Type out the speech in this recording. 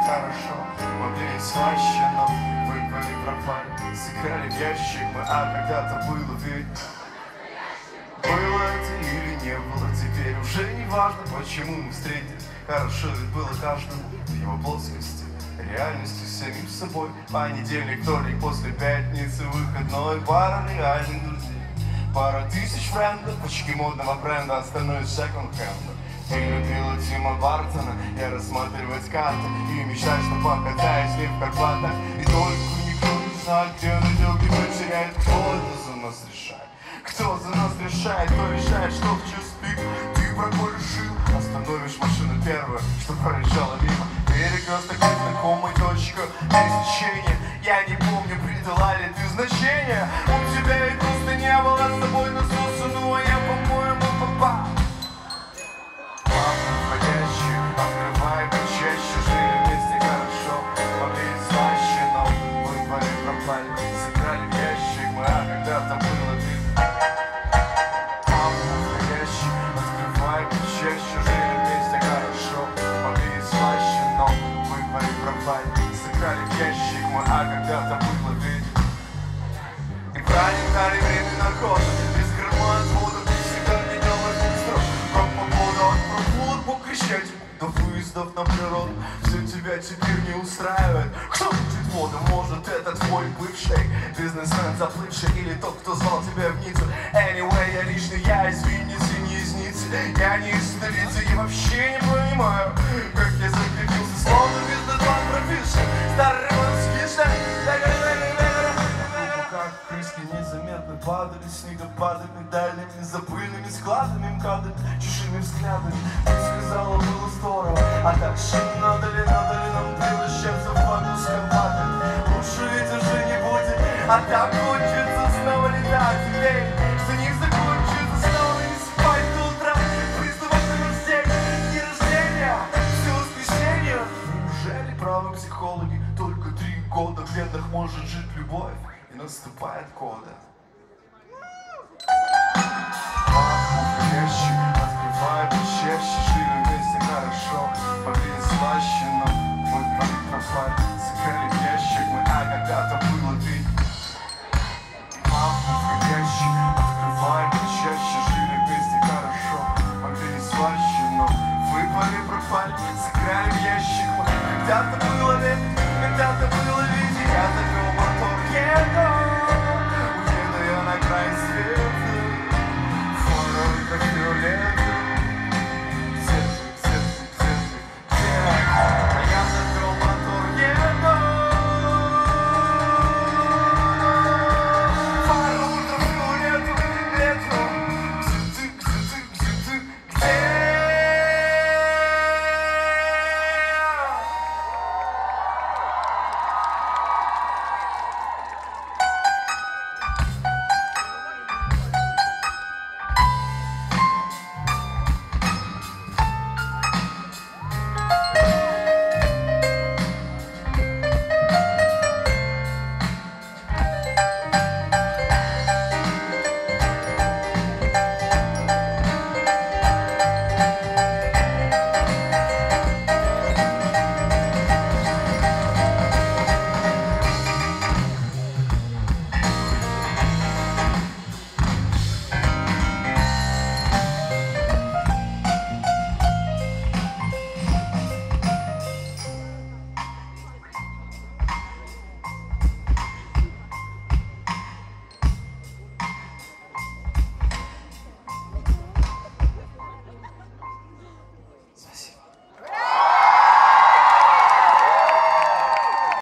хорошо, могли и слаще, но выпали, пропали. Сыграли в ящик мы, а когда-то было ведь. Было это или не было, теперь уже не важно, почему мы встретились. Хорошо ведь было каждому в его плоскости, реальностью самим собой. Понедельник, вторник, после пятницы выходной, пара реальных друзей, пара тысяч френдов, очки модного бренда, остальное секонд-хенда. Ты любила Тима Бартона, я рассматривать карты и мечтаю, что покатаюсь с ним в Карпатах. И только никто не знает, где найдет, где потеряет. Кто это за нас решает? Кто за нас решает? Кто решает, что в час пик ты проходишь, остановишь машину первую, что проезжала мимо. Перекресток незнакомой, точка пересечения. Я не помню, придала ли ты значение. У тебя ведь просто не было с собой насоса, ну а я, по-моему, попал. Входящие, открывай почаще, жили вместе хорошо, могли и слаще, но выпали, пропали. Сыграли в ящик мы, а когда-то было ты. Входящие, открывай почаще, жили вместе хорошо, могли и слаще, но выпали, пропали. Сыграли в ящик мы, а когда-то было ты. И праздник дали время наркота, без грома от вода, ты всегда меня возьми строк. Кричать до выездов на природу, все тебя теперь не устраивает. Кто будет воду? Может, это твой бывший бизнесмен заплывший, или тот, кто звал тебя в Ниццу. Anyway, я личный, я из Винницы, не из Ниццы, я не из столицы. Я вообще не понимаю, как я закрепился, словно бизнес-план прописан. Старый скишно, как крыски незаметно падали снегопадами, дальними запыльными складами, МКАДами, чужими взглядами. Ты сказала, было здорово, а дальше надо ли нам превращаться в ванну с Карпатами? Лучше ведь уже не будет, а там хочется снова летать. Эй, что не закончится, снова не спать до утра, приставать на рождение, не рождения, все воскресенье. Неужели правы психологи? Только 3 года в венах может жить любовь, и наступает кода. Ящик, открывай почаще, жили вместе хорошо, могли и слаще, но выпали, пропали. Сыграли в ящик мы, а когда-то было ты. Ящик, открывай почаще, жили вместе хорошо, могли и слаще, но выпали, пропали. Сыграли в ящик мы, когда-то было лето, когда-то было ведь. Я завел мотор, еду.